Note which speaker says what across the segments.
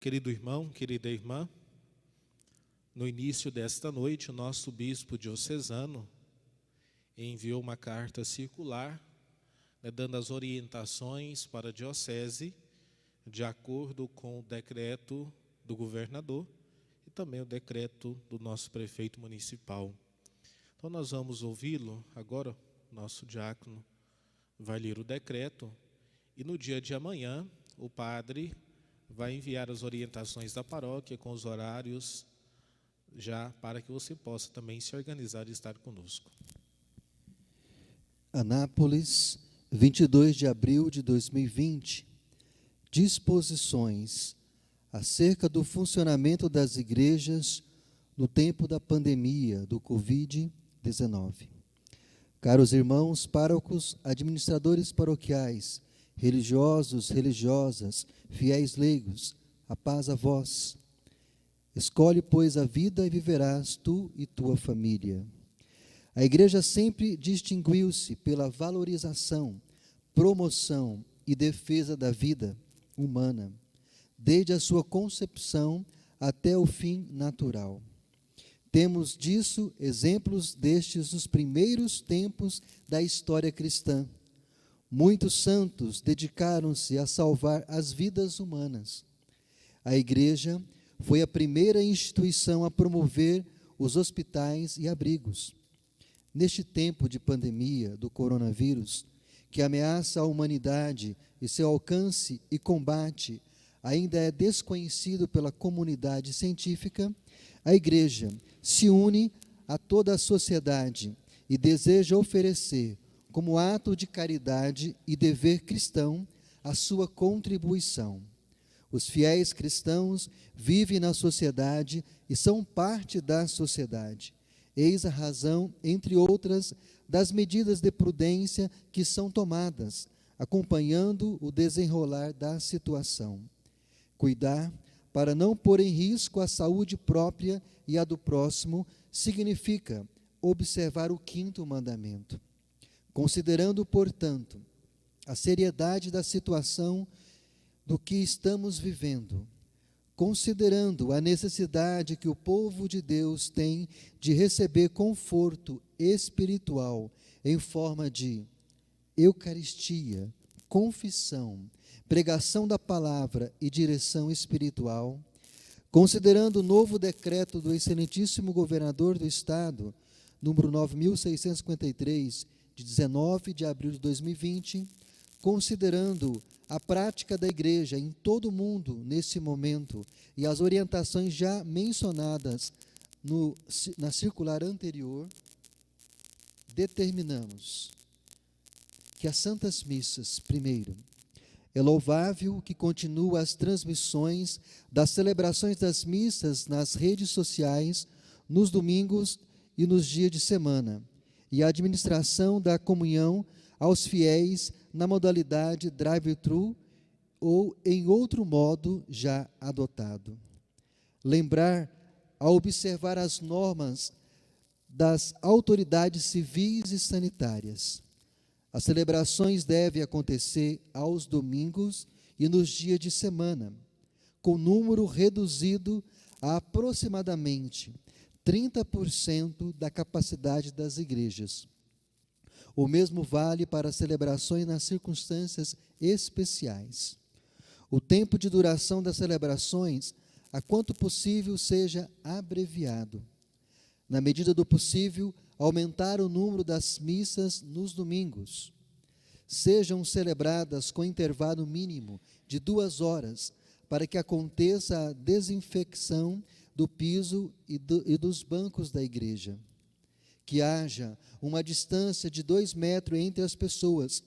Speaker 1: Querido irmão, querida irmã, no início desta noite, o nosso bispo diocesano enviou uma carta circular, dando as orientações para a diocese, de acordo com o decreto do governador e também o decreto do nosso prefeito municipal. Então nós vamos ouvi-lo agora, nosso diácono vai ler o decreto e no dia de amanhã o padre vai enviar as orientações da paróquia com os horários já para que você possa também se organizar e estar conosco.
Speaker 2: Anápolis, 22 de abril de 2020. Disposições acerca do funcionamento das igrejas no tempo da pandemia do Covid-19. Caros irmãos, párocos, administradores paroquiais, religiosos, religiosas, fiéis leigos, a paz a vós. Escolhe, pois, a vida e viverás tu e tua família. A Igreja sempre distinguiu-se pela valorização, promoção e defesa da vida humana, desde a sua concepção até o fim natural. Temos disso exemplos destes os primeiros tempos da história cristã. Muitos santos dedicaram-se a salvar as vidas humanas. A Igreja foi a primeira instituição a promover os hospitais e abrigos. Neste tempo de pandemia do coronavírus, que ameaça a humanidade e seu alcance e combate ainda é desconhecido pela comunidade científica, a Igreja se une a toda a sociedade e deseja oferecer, como ato de caridade e dever cristão, a sua contribuição. Os fiéis cristãos vivem na sociedade e são parte da sociedade. Eis a razão, entre outras, das medidas de prudência que são tomadas, acompanhando o desenrolar da situação. Cuidar para não pôr em risco a saúde própria e a do próximo significa observar o quinto mandamento. Considerando, portanto, a seriedade da situação do que estamos vivendo, considerando a necessidade que o povo de Deus tem de receber conforto espiritual em forma de Eucaristia, confissão, pregação da palavra e direção espiritual, considerando o novo decreto do excelentíssimo governador do Estado, número 9.653, de 19 de abril de 2020, considerando a prática da Igreja em todo o mundo nesse momento e as orientações já mencionadas na circular anterior, determinamos que as Santas Missas, primeiro, é louvável que continue as transmissões das celebrações das missas nas redes sociais, nos domingos e nos dias de semana, e a administração da comunhão aos fiéis na modalidade drive-thru ou em outro modo já adotado. Lembrar, ao observar as normas das autoridades civis e sanitárias, as celebrações devem acontecer aos domingos e nos dias de semana, com número reduzido a aproximadamente 30% da capacidade das igrejas. O mesmo vale para celebrações nas circunstâncias especiais. O tempo de duração das celebrações, a quanto possível, seja abreviado. Na medida do possível, aumentar o número das missas nos domingos. Sejam celebradas com intervalo mínimo de 2 horas, para que aconteça a desinfecção do piso e dos bancos da igreja. Que haja uma distância de 2 metros entre as pessoas.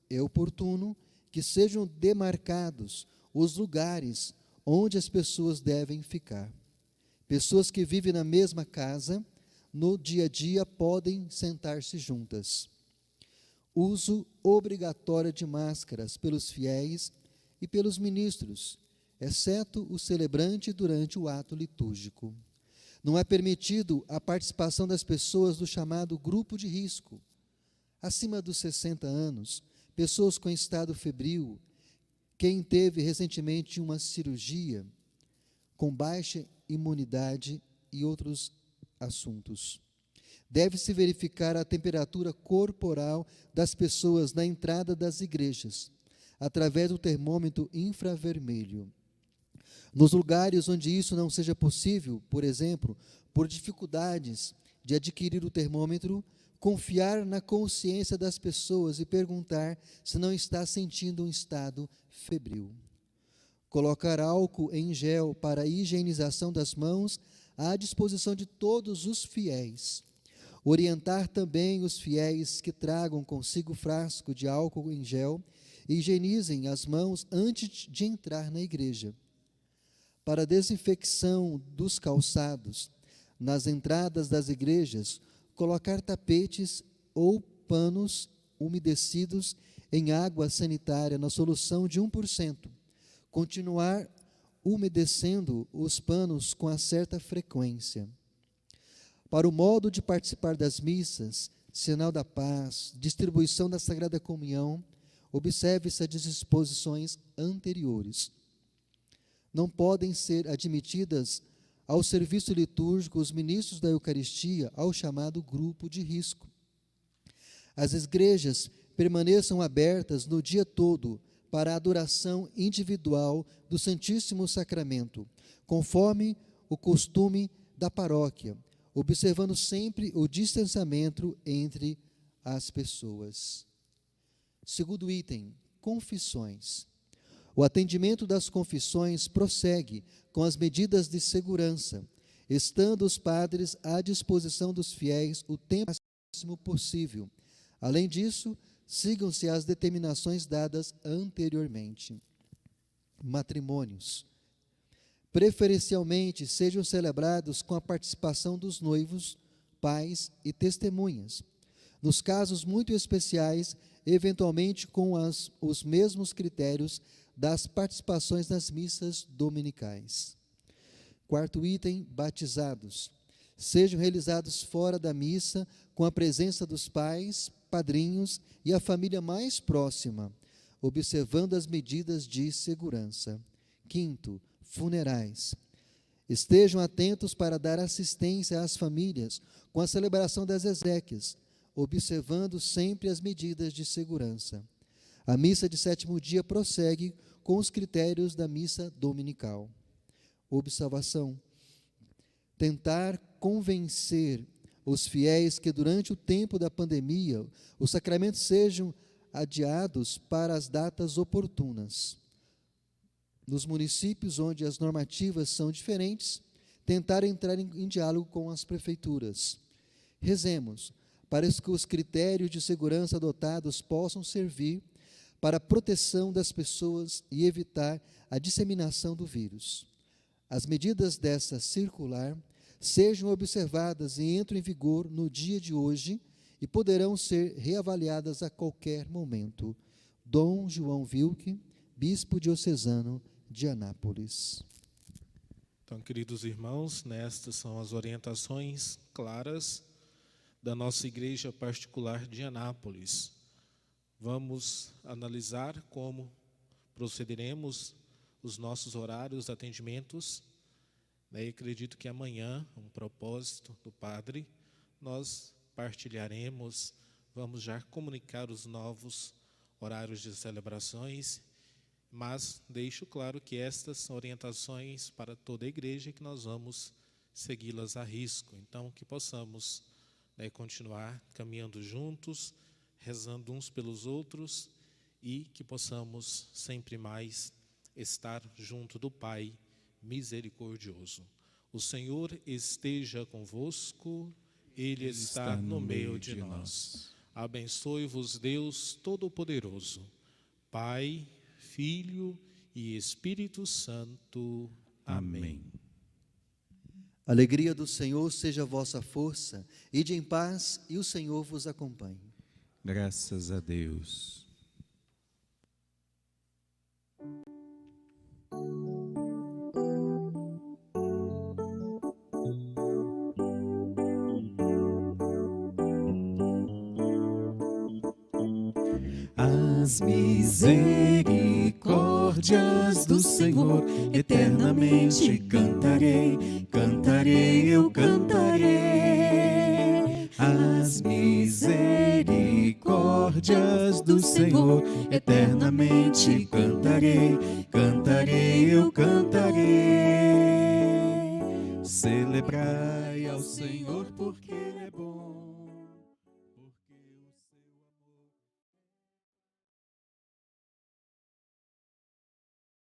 Speaker 2: É oportuno que sejam demarcados os lugares onde as pessoas devem ficar. Pessoas que vivem na mesma casa, no dia a dia, podem sentar-se juntas. Uso obrigatório de máscaras pelos fiéis e pelos ministros, exceto o celebrante durante o ato litúrgico. Não é permitido a participação das pessoas do chamado grupo de risco, acima dos 60 anos, pessoas com estado febril, quem teve recentemente uma cirurgia com baixa imunidade e outros assuntos. Deve-se verificar a temperatura corporal das pessoas na entrada das igrejas, através do termômetro infravermelho. Nos lugares onde isso não seja possível, por exemplo, por dificuldades de adquirir o termômetro, confiar na consciência das pessoas e perguntar se não está sentindo um estado febril. Colocar álcool em gel para a higienização das mãos à disposição de todos os fiéis. Orientar também os fiéis que tragam consigo frasco de álcool em gel e higienizem as mãos antes de entrar na igreja. Para a desinfecção dos calçados, nas entradas das igrejas, colocar tapetes ou panos umedecidos em água sanitária na solução de 1%. Continuar umedecendo os panos com a certa frequência. Para o modo de participar das missas, sinal da paz, distribuição da Sagrada Comunhão, observe-se as disposições anteriores. Não podem ser admitidas ao serviço litúrgico os ministros da Eucaristia ao chamado grupo de risco. As igrejas permaneçam abertas no dia todo para a adoração individual do Santíssimo Sacramento, conforme o costume da paróquia, observando sempre o distanciamento entre as pessoas. Segundo item, confissões. O atendimento das confissões prossegue com as medidas de segurança, estando os padres à disposição dos fiéis o tempo máximo possível. Além disso, sigam-se as determinações dadas anteriormente. Matrimônios. Preferencialmente sejam celebrados com a participação dos noivos, pais e testemunhas. Nos casos muito especiais, eventualmente com os mesmos critérios das participações nas missas dominicais. Quarto item, batizados. Sejam realizados fora da missa, com a presença dos pais, padrinhos e a família mais próxima, observando as medidas de segurança. Quinto, funerais. Estejam atentos para dar assistência às famílias com a celebração das exéquias, observando sempre as medidas de segurança. A missa de sétimo dia prossegue com os critérios da missa dominical. Observação. Tentar convencer os fiéis que durante o tempo da pandemia os sacramentos sejam adiados para as datas oportunas. Nos municípios onde as normativas são diferentes, tentar entrar em diálogo com as prefeituras. Rezemos para que os critérios de segurança adotados possam servir para a proteção das pessoas e evitar a disseminação do vírus. As medidas dessa circular sejam observadas e entrem em vigor no dia de hoje e poderão ser reavaliadas a qualquer momento. Dom João Wilke, Bispo diocesano de Anápolis.
Speaker 1: Então, queridos irmãos, nestas são as orientações claras da nossa Igreja Particular de Anápolis. Vamos analisar como procederemos os nossos horários de atendimentos. Daí acredito que amanhã, um propósito do Padre, nós partilharemos, vamos já comunicar os novos horários de celebrações, mas deixo claro que estas são orientações para toda a igreja e que nós vamos segui-las a risco. Então, que possamos continuar caminhando juntos, rezando uns pelos outros e que possamos sempre mais estar junto do Pai misericordioso. O Senhor esteja convosco, Ele está no meio de nós. Abençoe-vos Deus Todo-Poderoso, Pai, Filho e Espírito Santo. Amém.
Speaker 2: A alegria do Senhor seja a vossa força. Ide em paz e o Senhor vos acompanhe.
Speaker 3: Graças a Deus. As misericórdias do Senhor eternamente eternamente cantarei, cantarei, eu cantarei as misericórdias do Senhor. Eternamente cantarei, cantarei, eu cantarei. Celebrai ao Senhor porque